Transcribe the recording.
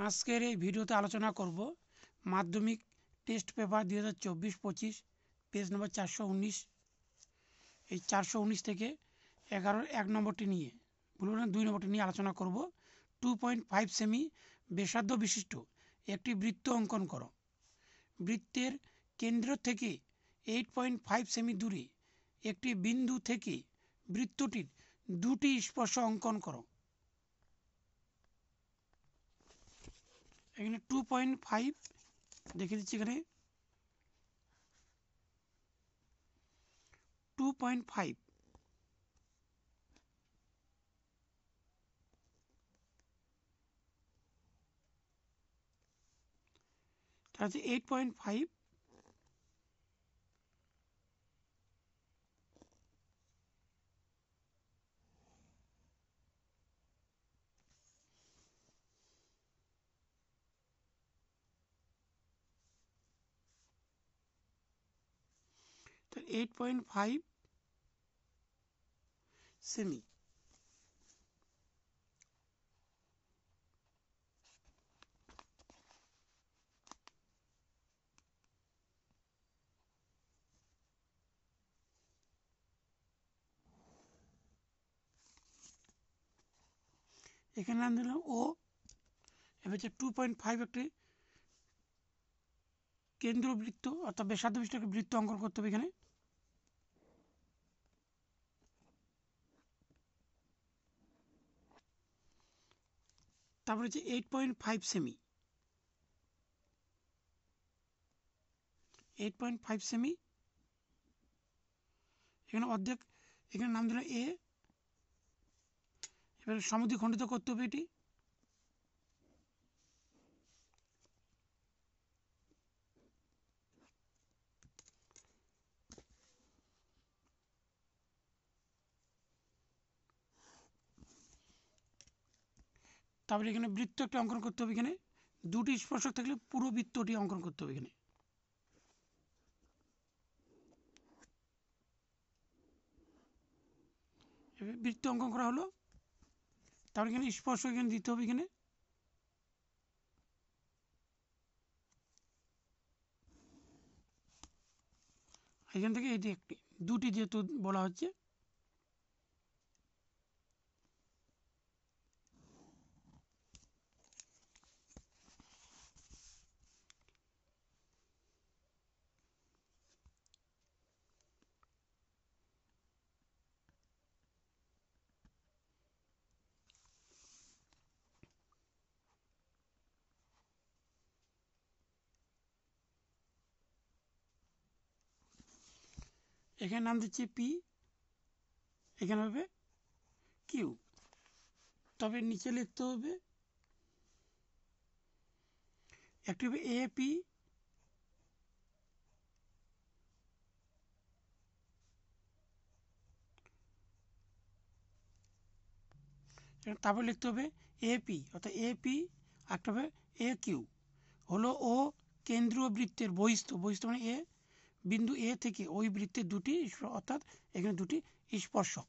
আজকের এই ভিডিওতে আলোচনা করব মাধ্যমিক টেস্ট পেপার 2024-25 পেজ নম্বর 419। এই 419 থেকে 1 নম্বরটি নিয়ে বলুন 2 নম্বরটি নিয়ে আলোচনা করব। 2.5 সেমি ব্যাসার্ধ বিশিষ্ট একটি বৃত্ত অঙ্কন করো। বৃত্তের কেন্দ্র থেকে 8.5 সেমি দূরে একটি বিন্দু থেকে বৃত্তটির দুটি স্পর্শ অঙ্কন করো। এখানে 2.5 দেখে দিচ্ছি, এখানে 2.5 তাহলে 8.5 8.5 সেমি। এখানে নাম দিলাম ও। এবার হচ্ছে 2.5 একটি কেন্দ্রবৃত্ত অর্থাৎ ব্যাসার্ধ বিশিষ্ট একটি বৃত্ত অঙ্কন করতে হবে এখানে। তারপরে হচ্ছে 8.5 সেমি। 8.5 সেমি এখানে অর্ধেক, এখানে নাম দিলাম এ। এবার সমদ্বিখণ্ডিত করতে হবে এটি। তারপরে এখানে বৃত্ত একটা অঙ্কন করতে হবে। এখানে দুটি স্পর্শক থাকলে পুরো বৃত্তটি অঙ্কন করতে হবে। এখানে বৃত্ত অঙ্কন করা হলো। তারপরে এখানে স্পর্শ এখানে দিতে হবে। এখানে এখান থেকে এটি একটি দুটি যেহেতু বলা হচ্ছে, এখানে নাম দিচ্ছি পি, এখানে হবে কিউ। তবে নিচে লিখতে হবে একটি হবে এ পি, তারপর লিখতে হবে এপি অর্থাৎ এপি, একটা হবে এ কিউ। হলো ও কেন্দ্রীয় বৃত্তের বহিস্থ মানে এ বিন্দু এ থেকে ওই বৃত্তের দুটি অর্থাৎ এখানে দুটি স্পর্শক।